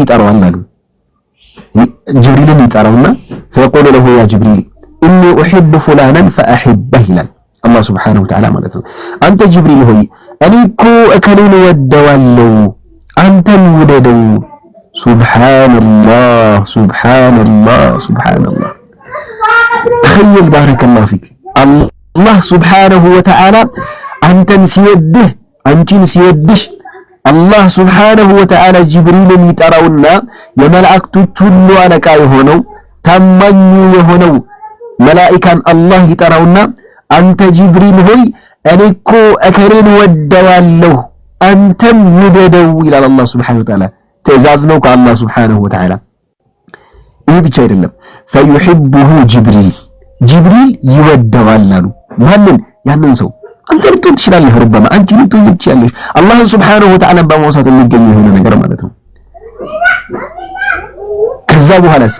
يطرون قالوا جبريل يطروننا فيقول له يا جبريل إني أحب فلانا فأحبه لنا الله سبحانه وتعالى مالته أنت جبريل هوي أنيكو أكلين ودوالو أنت وددو سبحان الله سبحان الله سبحان الله تخيل بارك الله فيك الله سبحانه وتعالى أنت سيوده أنتن سيودش الله سبحانه وتعالى جبريل يتراونا يملأكتو كله على كاي هونو تمنيو يهونو ملائكة الله يتراونا أنت جبريل هوي أنيكو أكلين ودوالو أنتم وددو إلى الله سبحانه وتعالى تزازنوك الله سبحانه وتعالى إيه بيتشير الله فيحبه جبريل يودوالو مهلن يهننسو أنت لتون تشلالله ربما أنت لتون تشلالله الله سبحانه وتعالى بموسط المجني هنا نقرأ مالته كذابوا هلس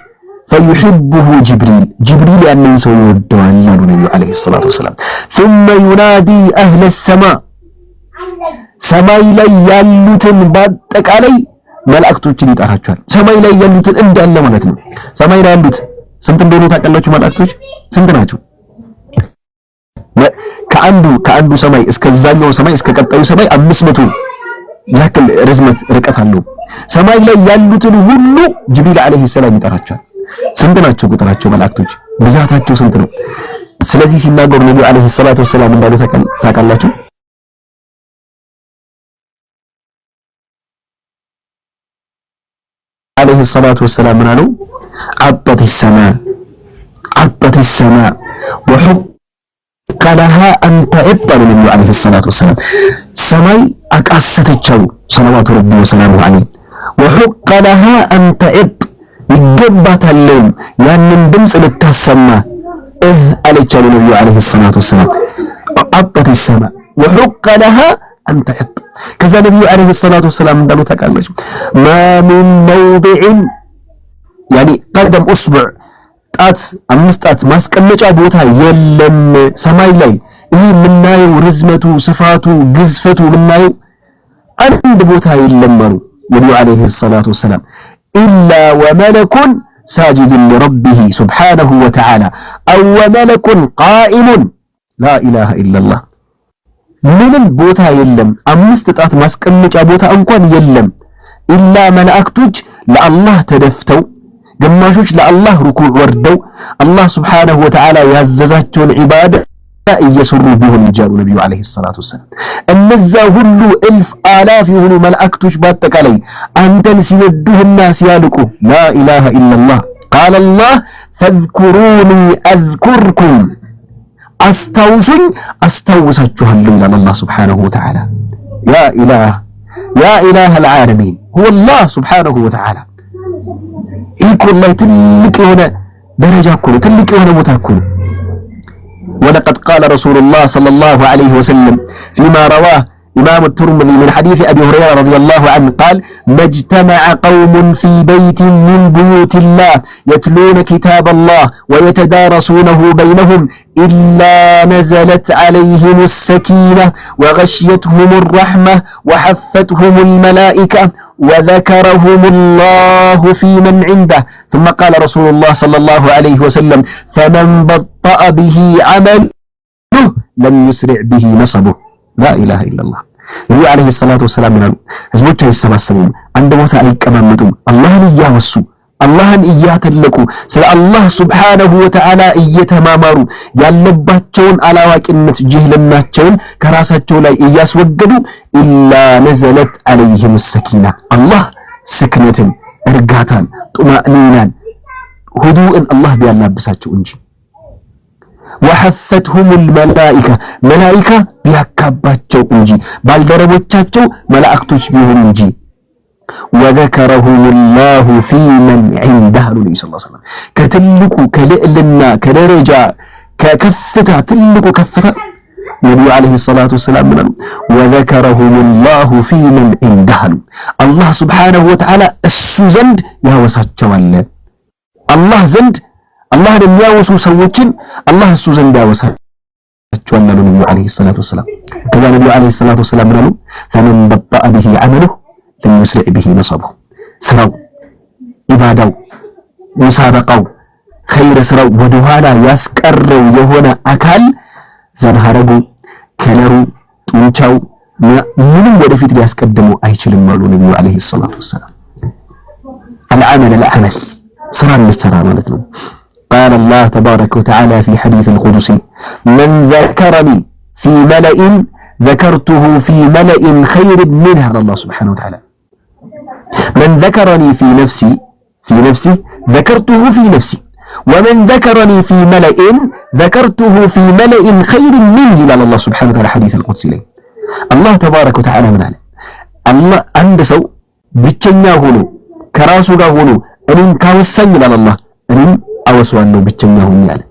فيحبه جبريل يهننسو يودوالو النبي عليه الصلاة والسلام ثم ينادي أهل السماء ሰማይ ላይ ያሉትን በአጠቃላይ መላእክቶችን ይጠራቸዋል። ሰማይ ላይ ያሉትን እንዳለ ማለት ነው። ሰማይ ላይ ያሉት ስንት እንደሆኑ ታውቃላችሁ? መላእክቶች ስንት ናቸው? ከአንዱ ሰማይ እስከዛኛው ሰማይ እስከ ቀጣዩ ሰማይ 500 ያክል ርዝመት ርቀት አለው። ሰማይ ላይ ያሉትን ሁሉ ጅብሪል አለይሂ ሰላም ይጠራቸዋል። ስንት ናቸው ቁጥራቸው? መላእክቶች ብዛታቸው ስንት ነው? ስለዚህ ሲናገሩ ነብዩ አለይሂ ሰላቱ ወሰላም እንዳሉ ታውቃላችሁ? عليه الصلاة والسلام منالو عطت السماء وحق لها أن تعط النبي عليه الصلاة والسلام سماي أكأستتشو صلوات ربي وسلامه عليه وحق لها أن تعط يجبت الليل يعني دمس للتسمى عليك النبي عليه الصلاة والسلام عطت السماء وحق لها أن تعط كذا النبي عليه الصلاة والسلام قالوا تقالش ما من موضع يعني قدم أصبع ጣት አምስት ጣት ማስቀመጫ ቦታ የለም ሰማይ ላይ ይሄ ምናየው ርዝመቱ ስፋቱ ግዝፈቱ ምናየው አንድ ቦታ የለም አሉ ነብዩ አለይሂ ሰላቱ ወሰለም ኢላ ወመለኩን ሳጅድ لربه سبحانه وتعالى أو وملك قائم لا إله إلا الله ምንም ቦታ የለም አምስት ጣት ማስቀመጫ ቦታ እንኳን የለም ኢላ መላእክቶች ለአላህ ተደፍተው ግማሾች ለአላህ ሩኩዕ ወርደው አላህ Subhanahu Wa Ta'ala ያዘዛቸውን ዒባዳ እየሰሩ ቢሆን ይጃሉ ነብዩ አለይሂ ሰላቱ ወሰለም እነዛ ሁሉ እልፍ አላፍ የሆኑ መላእክቶች በአጠቃላይ አንተን ሲወዱህና ሲያልቁ لا إله إلا الله قال الله فاذكروني أذكركم أستوفن أستوسجهلو إلى الله سبحانه وتعالى يا إله العالمين هو الله سبحانه وتعالى يكون الله تلك هنا درجة كله تلك هنا متاكل ولقد قال رسول الله صلى الله عليه وسلم فيما رواه إمام الترمذي من حديث أبي هريرة رضي الله عنه قال ما اجتمع قوم في بيت من بيوت الله يتلون كتاب الله ويتدارسونه بينهم إلا نزلت عليهم السكينة وغشيتهم الرحمة وحفتهم الملائكة وذكرهم الله في من عنده ثم قال رسول الله صلى الله عليه وسلم فمن بطأ به عمله لم يسرع به نصبه لا إله إلا الله ነብዩ አለይሂ ሰላቱ ወሰላም ይላሉ ህዝቦች አይሰባሰቡም አንድ ቦታ አይቀማመጡም አላህን እያወሱ አላህን እያተለቁ ስለ አላህ Subhanahu Wa Ta'ala እየተማማሩ ያለባቸውን አላዋቂነት ጅህልናቸውን ከራሳቸው ላይ እያስወገዱ ኢላ ነዘለት عليهم السكينة አላህ ስክነትን እርጋታን ጡማእኒናን ሁዱእን አላህ ቢያላብሳቸው እንጂ وحفتهم الملائكة ملائكة بيكباتشو انجي بالدربوچاچو ملائكتوش بيهون انجي وذكرهم الله في من عنده النبي صلى الله عليه وسلم كتلكو كلئلنا كدرجة ككفتا تلكو كفتا النبي عليه الصلاة والسلام وذكرهم الله في من عنده الله سبحانه وتعالى السوزند يا وساچوال الله زند الله የሚያወሱ ሰዎችን አላህ እሱ ዘንድ ያወሳቸዋል አሉ ነብዩ አለይሂ ሰላቱ ወሰለም ከዛ ነብዩ አለይሂ ሰላቱ ወሰለም ምናሉ فمن بطأ به عمله لم يسرع به نصبه ስራው ኢባዳው ሙሳበቃው ኸይር ስራው ወደ ኋላ ያስቀረው የሆነ አካል ዘንሃረጉ ከለሩ ጡንቻው ምንም ወደፊት ሊያስቀድመው አይችልም አሉ ነብዩ አለይሂ ሰላቱ ወሰላም። العمل العمل ስራ እንሰራ ማለት ነው። قال الله تبارك وتعالى في حديث القدسي من ذكرني في ملأ ذكرته في ملأ خير منه على الله سبحانه وتعالى من ذكرني في نفسي ذكرته في نفسي ومن ذكرني في ملأ ذكرته في ملأ خير منه على الله سبحانه وتعالى حديث القدسي لي الله تبارك وتعالى من عليه الله عند سو ብቸኛ ሆኖ ከራሱ ጋር ሆኖ እኔን ካወሳኝ ይላል አላህ እኔም አወስዋለሁ ብቸኛ ሆኜ ያለ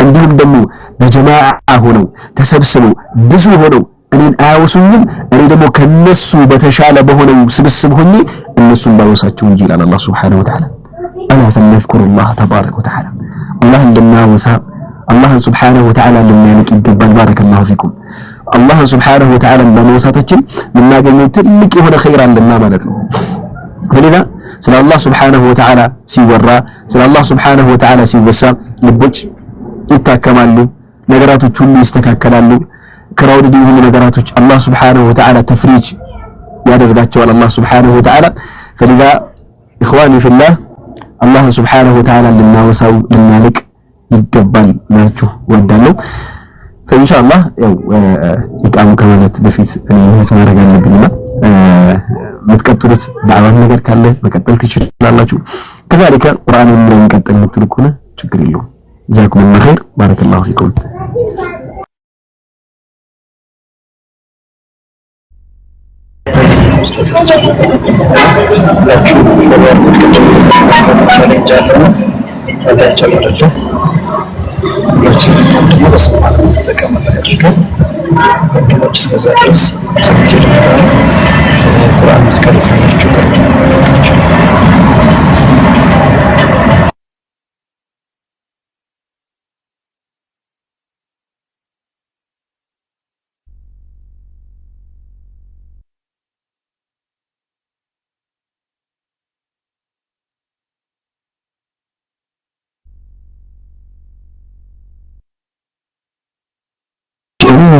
እንዲሁም ደግሞ በጀማዓ ሆነው ተሰብስበው ብዙ ሆነው እኔን አያወሱኝም እኔ ደግሞ ከነሱ በተሻለ በሆነው ስብስብ ሆኜ እነሱን ባወሳቸው እንጂ ይላል አላህ Subhanahu Wa Ta'ala አላ فليذكر الله تبارك وتعالى الله እንደናወሳ አላህ Subhanahu Wa Ta'ala ለሚያንቅ ይገባል ባረከላሁ ፊኩም አላህ Subhanahu Wa Ta'ala በመወሳታችን የምናገኘው ትልቅ የሆነ ኸይር አለና ማለት ነው። ስለዚህ ስለ አላህ Subhanahu Wa Ta'ala ሲወራ ስለ አላህ Subhanahu Wa Ta'ala ሲወሳ ልቦች ይታከማሉ፣ ነገራቶች ሁሉ ይስተካከላሉ። ክራውድ የሆኑ ነገራቶች አላህ Subhanahu Wa Ta'ala ተፍሪጅ ያደርጋቸዋል አላህ Subhanahu Wa Ta'ala። ስለዚህ ኢኽዋኒ ፊላህ አላህ Subhanahu Wa Ta'ala ልናወሳው ልናልቅ ይገባል ናችሁ ወዳለው ኢንሻአላህ ያው ኢቃሙ ከማለት በፊት እኔ ምን ማድረግ አለብኝና የምትቀጥሉት ዳዕዋ ነገር ካለ መቀጠል ትችላላችሁ። ከዛሊከ ቁርአንን ምን እንቀጥል የምትሉ ከሆነ ችግር የለውም። ጀዛኩም الله خير بارك الله فيكم።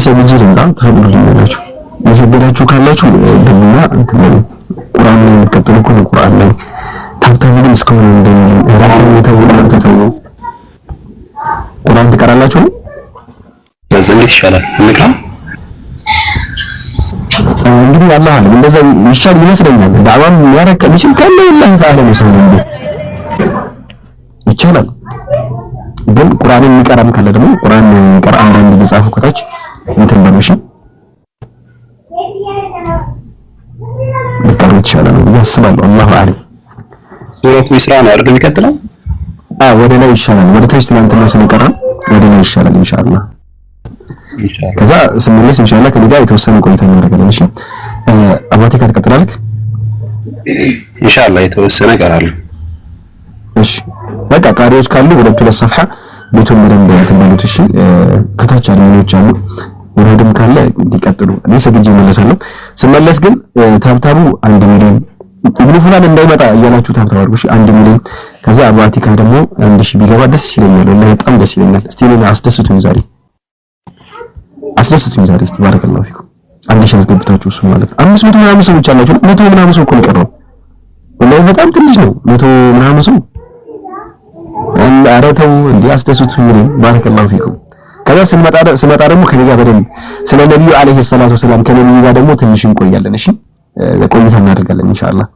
ሰግጄ ልምጣ ትፈልጉልኛላችሁ የሰገዳችሁ ካላችሁ ደምና እንትን ቁርአን ላይ የምትቀጥሉ ከሆነ ቁርአን ላይ ታብታብ ግን እስካሁን እንደምን ተተው ቁርአን ትቀራላችሁ እንዴት ይሻላል እንካ እንግዲህ አላህ አለ እንደዛ ይሻል ይመስለኛል። ዳዕዋም ያረከ ቢችል ካለ ይላህ ፈአለ መስለን እንዴ ይቻላል። ግን ቁርአንን የሚቀራም ካለ ደግሞ ቁርአን ይቀራ አንዳንድ እየጻፉ ከታች እንትን በመሽ በቃ ይቻላል ነው ያስባሉ። አላሁ አለም ሱረቱ ኢስራ ነው አይደል የሚቀጥለው? ወደ ላይ ይሻላል። ወደ ታች ትናንትና ስለቀራ ወደ ላይ ይሻላል ኢንሻአላህ። ከዛ ስንመለስ ኢንሻአላህ ከኔ ጋር የተወሰነ ቆይታ እናደርጋለን። እሺ አባቴ ከተቀጥላለክ ኢንሻአላህ የተወሰነ ቀራለሁ። እሺ በቃ ቃሪዎች ካሉ ሁለት ሰፍሐ ቤቱን በደንብ ተመሉት። እሺ ከታች አድሚኖች አሉ ወደም ካለ እንዲቀጥሉ እኔ ሰግጄ መለሳለሁ። ስመለስ ግን ታብታቡ 1 ሚሊዮን ኢብኑ ፉላን እንዳይመጣ እያላችሁ ታብታቡ አድርጉ። እሺ 1 ሚሊዮን ከዛ አባቲካ ደግሞ 1000 ቢገባ ደስ ይለኛል። ወላሂ በጣም ደስ ይለኛል። እስቲ እኔ አስደስቱኝ ዛሬ እስቲ ባረከላሁ ፊኩም 1000 አስገብታችሁ እሱ ማለት 500 ምናምን ሰዎች አላችሁ። 100 ምናምን ሰው እኮ ነው የቀረው። ወላሂ በጣም ትንሽ ነው 100 ምናምን ሰው አረተው እንዴ አስደስቱኝ። እኔ ባረከላሁ ፊኩም ከዛ ስመጣ ደግሞ ከኔ ጋር በደንብ ስለ ነብዩ አለይሂ ሰላቱ ወሰላም ከነብዩ ጋር ደግሞ ትንሽ እንቆያለን። እሺ ቆይታ እናደርጋለን ኢንሻአላህ።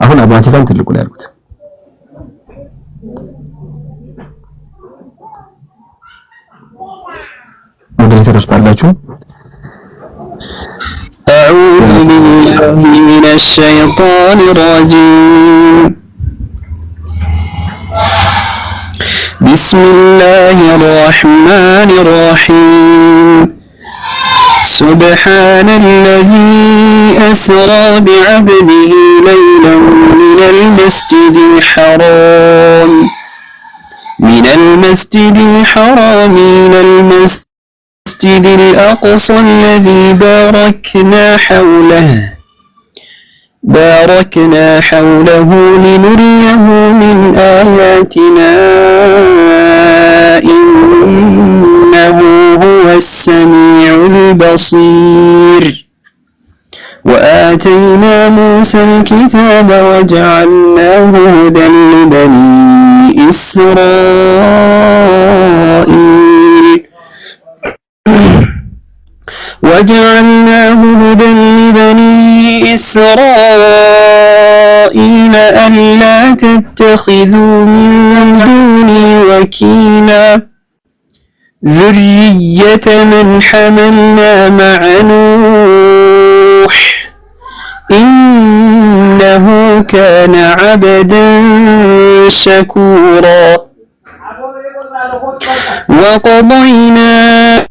አሁን አባቲካን ትልቁ ላይ ያልኩት ሞዴሬተሮች ካላችሁ أعوذ بالله من الشيطان الرجيم بسم الله الرحمن الرحيم سبحان الذي أسرى بعبده ليلا من المسجد الحرام إلى المسجد الأقصى الذي باركنا حوله باركنا حوله لنريه من آياتنا إنه هو السميع البصير. وآتينا موسى الكتاب وجعلناه هدى لبني إسرائيل ألا تتخذوا من دوني وكيلا ذرية من حملنا مع نوح إنه كان عبدا شكورا. وقضينا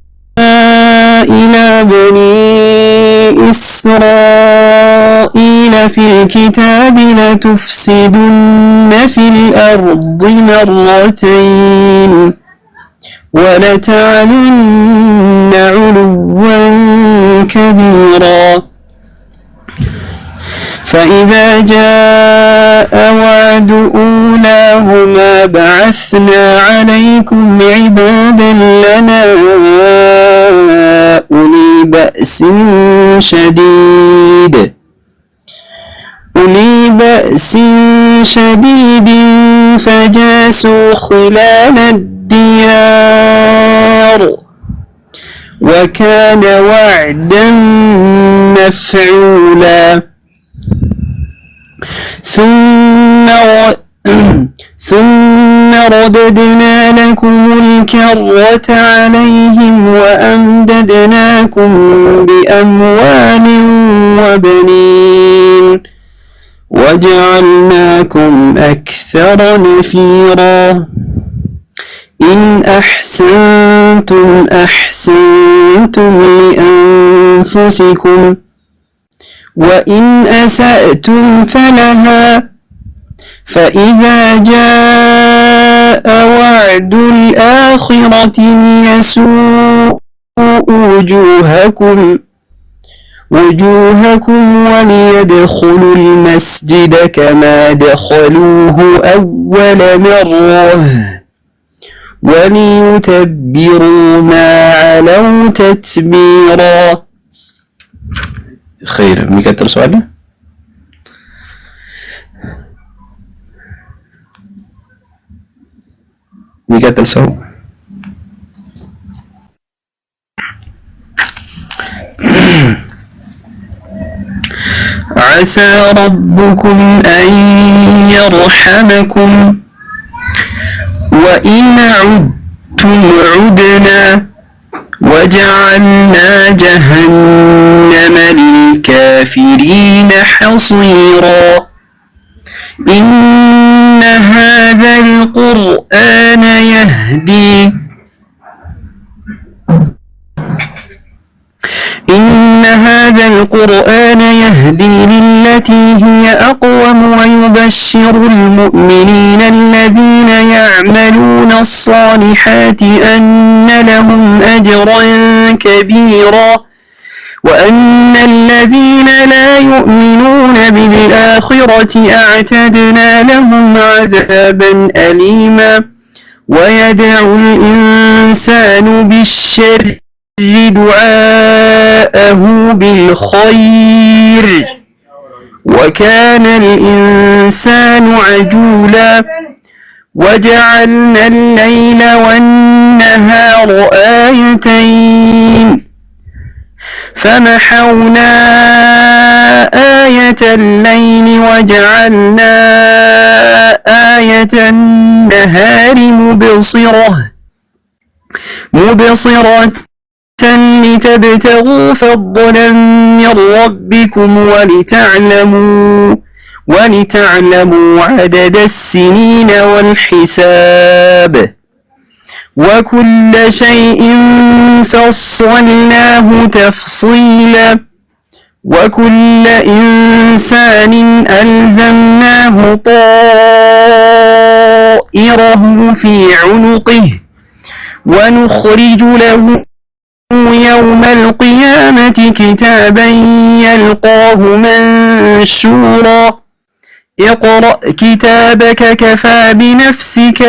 إلى بني إسرائيل في الكتاب لتفسدن في الأرض مرتين ولتعلن علوا كبيرا. فإذا جاء وعد أولاهما بعثنا عليكم عبادا لنا أولي بأس شديد فجاسوا خلال الديار وكان وعدا مفعولا. ثم رددنا لكم الكرة عليهم وأمددناكم بأموال وبنين وجعلناكم أكثر نفيرا. إن أحسنتم أحسنتم لأنفسكم وإن أسأتم فلها. فإذا جاء وعد الآخرة ليسوء وجوهكم وليدخلوا المسجد كما دخلوه أول مرة وليتبروا ما علوا تتبيرا. خير ميكتر سؤال ميكتر سؤال عسى ربكم أن يرحمكم وإن عدتم عدنا وجعلنا جهنم للكافرين حصيرا. إن هذا القرآن يهدي للتي هي أقوم ويبشر المؤمنين الذين يعملون الصالحات أن لهم أجرا كبيرا وأن الذين لا يؤمنون بالآخرة أعتدنا لهم عذابا أليما. ويدعو الإنسان بالشر دعاءه بالخير وكان الإنسان عجولا. وجعلنا الليل والنهار آيتين فمحونا آية الليل وجعلنا آية النهار مبصرة لتبتغوا فضلا من ربكم ولتعلموا عدد السنين والحساب وكل شيء فصلناه تفصيلا. وكل إنسان ألزمناه طائره في عنقه ونخرج له يوم القيامة كتابا يلقاه الشورى اقرأ كتابك كفى بنفسك